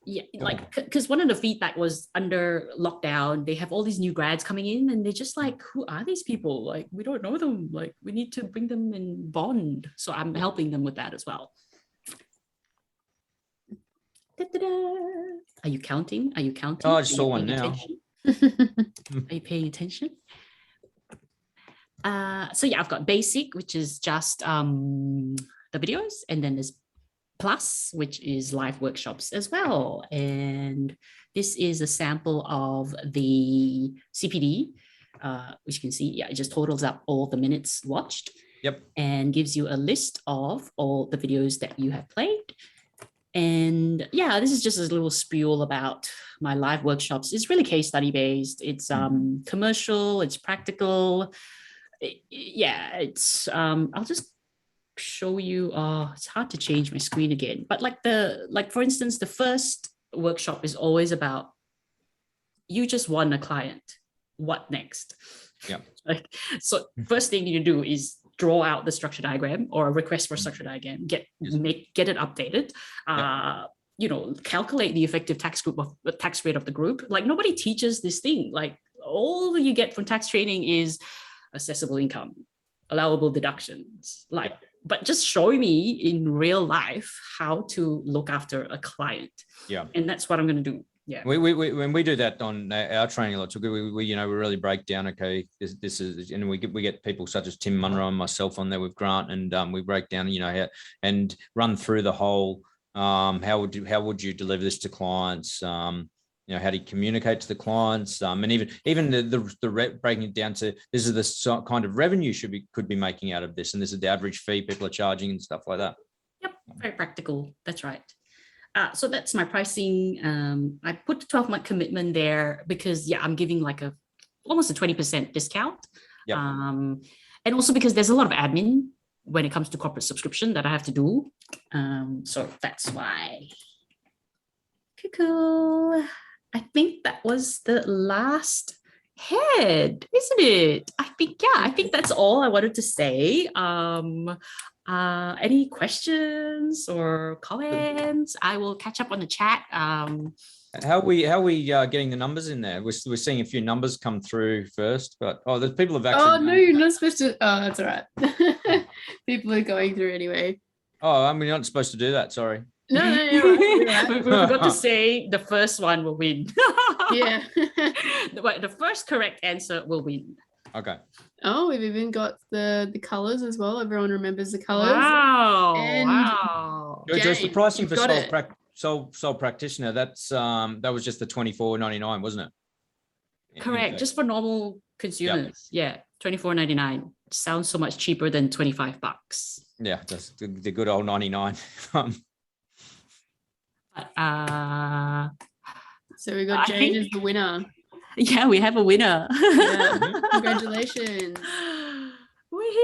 Yeah, like because one of the feedback was under lockdown, they have all these new grads coming in, and they're just like, who are these people? Like, we don't know them. Like, we need to bring them in bond. So I'm helping them with that as well. Da-da-da. Are you counting? Are you counting? Oh, I Are just you saw one paying now. attention? Are you paying attention? So yeah, I've got basic, which is just the videos, and then there's plus, which is live workshops as well. And this is a sample of the CPD, which you can see, yeah, it just totals up all the minutes watched. Yep. And gives you a list of all the videos that you have played. And yeah, this is just a little spiel about my live workshops. It's really case study based. It's commercial, it's practical. It's I'll just show you. It's hard to change my screen again, but like for instance, the first workshop is always about you just won a client. What next? Yeah. So first thing you do is draw out the structure diagram or a request for a structure diagram, get it updated, calculate the effective tax rate of the group. Like nobody teaches this thing. Like all you get from tax training is assessable income, allowable deductions, but just show me in real life how to look after a client. Yeah. And that's what I'm going to do. Yeah. We when we do that on our training a lot, so we really break down, okay, this is, and we get people such as Tim Munro and myself on there with Grant, and we break down, how, and run through the whole, how would you deliver this to clients, how do you communicate to the clients, and even the breaking it down to, this is the kind of revenue could be making out of this, and this is the average fee people are charging and stuff like that. Yep, very practical. That's right. So that's my pricing. I put the 12-month commitment there because I'm giving like almost a 20% discount. Yep. And also because there's a lot of admin when it comes to corporate subscription that I have to do. So that's why. Cuckoo. I think that was the last head, isn't it? I think that's all I wanted to say. Any questions or comments? I will catch up on the chat. How are we getting the numbers in there? We're seeing a few numbers come through first, but there's people have actually. Oh no, you're not supposed to. Oh, that's all right. People are going through anyway. Oh, I'm not supposed to do that. Sorry. No, you're right. We forgot to say the first one will win. Yeah. The first correct answer will win. Okay. Oh, we've even got the colors as well. Everyone remembers the colors. Wow. And Wow. Just the Jane, pricing you've for got sole practitioner. That's that was just the $24.99, wasn't it? Correct. Just for normal consumers. Yep. Yeah. $24.99. Sounds so much cheaper than $25. Yeah, that's the good old 99. So we got Jane as the winner. Yeah, we have a winner. Yeah. Congratulations. Wait.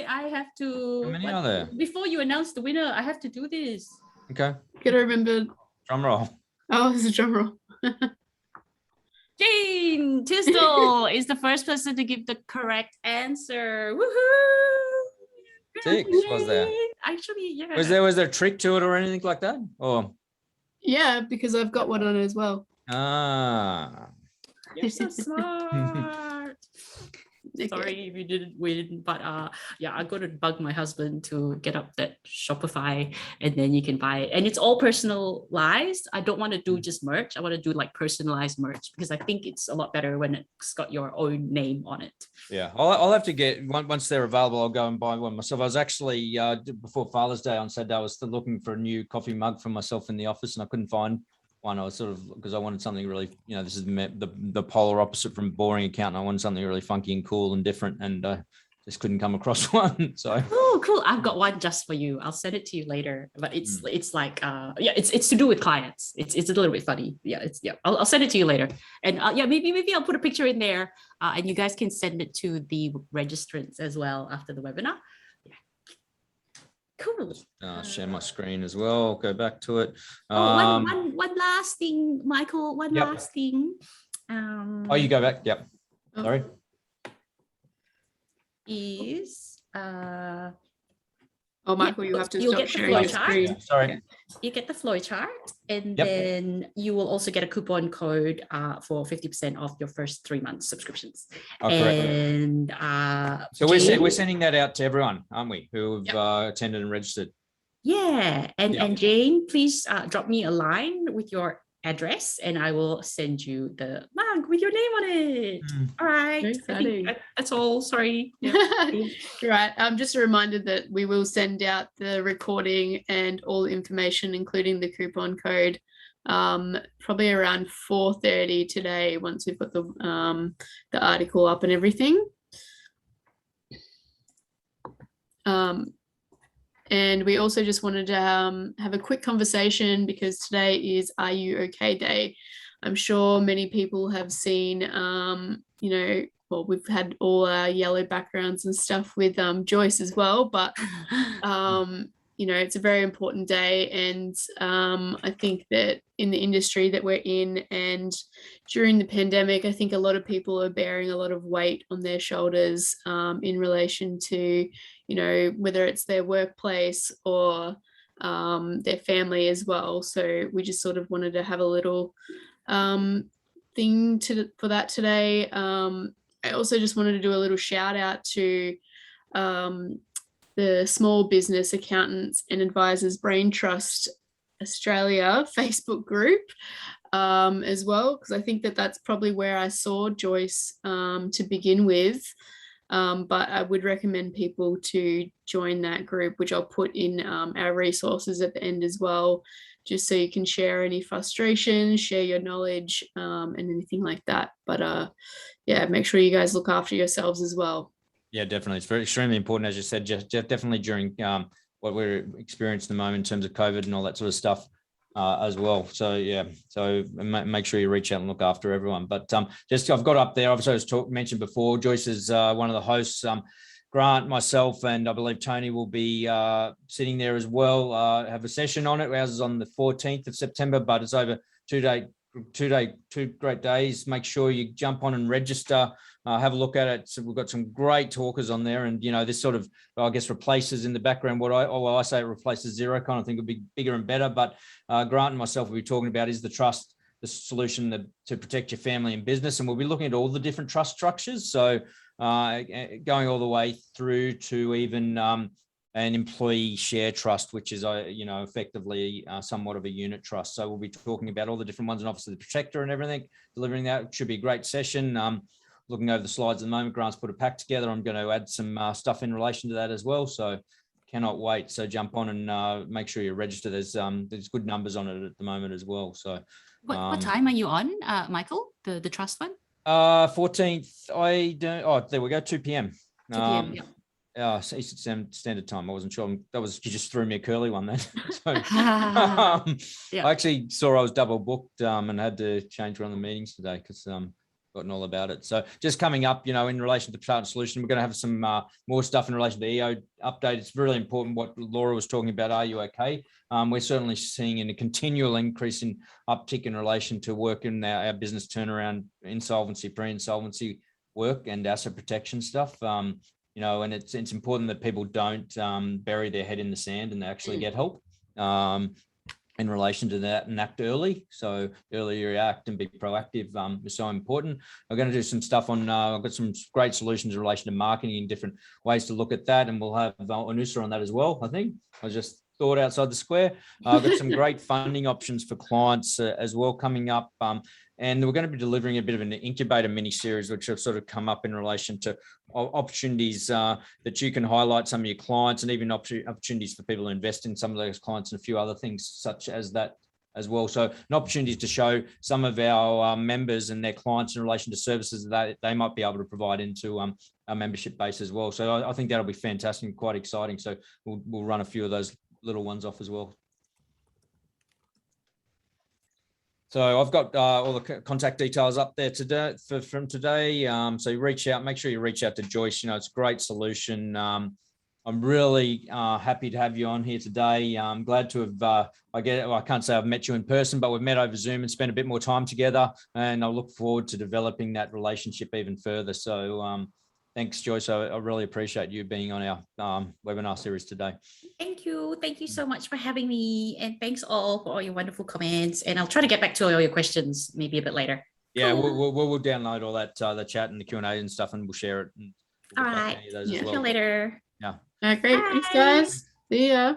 I have to. How many are there? Before you announce the winner, I have to do this. Okay. Gotta remember. Drum roll. Oh, it's a drum roll. Jane Tisdall is the first person to give the correct answer. Woohoo! 6 was there? Actually, yeah. Was there a trick to it or anything like that? Or Yeah, because I've got one on it as well. You're so smart. Okay. Sorry if you didn't win, but I'm going to bug my husband to get up that Shopify, and then you can buy it. And it's all personalized. I don't want to do just merch. I want to do like personalized merch because I think it's a lot better when it's got your own name on it. yeah, I'll have to get once they're available. I'll go and buy one myself. I was actually before Father's Day on Saturday, I was still looking for a new coffee mug for myself in the office, and I couldn't find one. I was sort of, because I wanted something really, this is the polar opposite from boring accountant. I wanted something really funky and cool and different, and just couldn't come across one. So cool. I've got one just for you. I'll send it to you later. But it's like it's to do with clients. It's a little bit funny. I'll send it to you later. And maybe I'll put a picture in there, and you guys can send it to the registrants as well after the webinar. Cool. Share my screen as well. Go back to it. One last thing, Michael. Last thing. You go back. Yep. Sorry. Is Oh, Michael, you have to you'll stop get the sharing flow your chart. screen. Sorry. You get the flow chart, and Yep. then you will also get a coupon code for 50% off your first 3 months subscriptions. Oh, correct. And So we're Jane- sending that out to everyone, aren't we, who have attended and registered? yeah, and Yeah. and Jane, please drop me a line with your address, and I will send you the mug with your name on it. All right, Very I think exciting. that's all. Sorry. Yeah. Right. Just a reminder that we will send out the recording and all information, including the coupon code, probably around 4:30 today, once we've got the article up and everything. And we also just wanted to have a quick conversation, because today is Are You OK Day. I'm sure many people have seen, well, we've had all our yellow backgrounds and stuff with Joyce as well, but, it's a very important day. And I think that in the industry that we're in and during the pandemic, I think a lot of people are bearing a lot of weight on their shoulders in relation to, whether it's their workplace or their family as well. So we just sort of wanted to have a little thing for that today. I also just wanted to do a little shout out to the Small Business Accountants and Advisors Brain Trust Australia Facebook group as well, because I think that that's probably where I saw Joyce to begin with. But I would recommend people to join that group, which I'll put in our resources at the end as well, just so you can share any frustrations, share your knowledge, and anything like that. But yeah, make sure you guys look after yourselves as well. Yeah, definitely. It's very extremely important, as you said, Jeff, definitely during what we're experiencing at the moment in terms of COVID and all that sort of stuff as well. So yeah, so make sure you reach out and look after everyone. But I've got up there, obviously I was mentioned before, Joyce is one of the hosts. Grant, myself, and I believe Tony will be sitting there as well, have a session on it. Ours is on the 14th of September, but it's over 2 great days. Make sure you jump on and register, have a look at it. So we've got some great talkers on there, and this sort of, I guess, replaces in the background what I say it replaces zero kind of thing. It'll be bigger and better. But Grant and myself will be talking about is the trust the solution to protect your family and business, and we'll be looking at all the different trust structures. So going all the way through to even an employee share trust, which is, effectively somewhat of a unit trust. So we'll be talking about all the different ones, and obviously the protector and everything, delivering that. It should be a great session. Looking over the slides at the moment, Grant's put a pack together. I'm going to add some stuff in relation to that as well. So cannot wait. So jump on and make sure you register. There's good numbers on it at the moment as well. So what time are you on, Michael? The trust one? 14th. I don't. Oh, there we go. 2 p.m. 2 p.m. Yeah. Eastern Standard Time. I wasn't sure. You just threw me a curly one then. So, Yeah. I actually saw I was double booked and had to change one of the meetings today because gotten all about it. So just coming up, in relation to Partner Solution, we're going to have some more stuff in relation to EO update. It's really important what Laura was talking about. Are you okay? We're certainly seeing a continual increase in uptick in relation to work in our business turnaround, insolvency, pre-insolvency work and asset protection stuff. And it's important that people don't bury their head in the sand and they actually get help in relation to that and act early. So earlier you act and be proactive is so important. I'm going to do some stuff on, I've got some great solutions in relation to marketing and different ways to look at that. And we'll have Anusa on that as well, I think. I just thought outside the square. I've got some great funding options for clients as well coming up. And we're going to be delivering a bit of an incubator mini series, which have sort of come up in relation to opportunities that you can highlight some of your clients, and even opportunities for people to invest in some of those clients and a few other things such as that as well. So an opportunity to show some of our members and their clients in relation to services that they might be able to provide into our membership base as well. So I think that'll be fantastic and quite exciting. So we'll run a few of those little ones off as well. So I've got all the contact details up there today from today. So you make sure you reach out to Joyce. It's a great solution. I'm really happy to have you on here today. I'm glad to have, I can't say I've met you in person, but we've met over Zoom and spent a bit more time together, and I look forward to developing that relationship even further. So Thanks, Joyce. I really appreciate you being on our webinar series today. Thank you. Thank you so much for having me. And thanks all for all your wonderful comments. And I'll try to get back to all your questions maybe a bit later. Yeah, Cool. we'll download all that, the chat and the Q&A and stuff, and we'll share it. And we'll All get back to right. any of those as Yeah. See well. you later. Yeah. Great. Thanks, Bye. guys. See ya.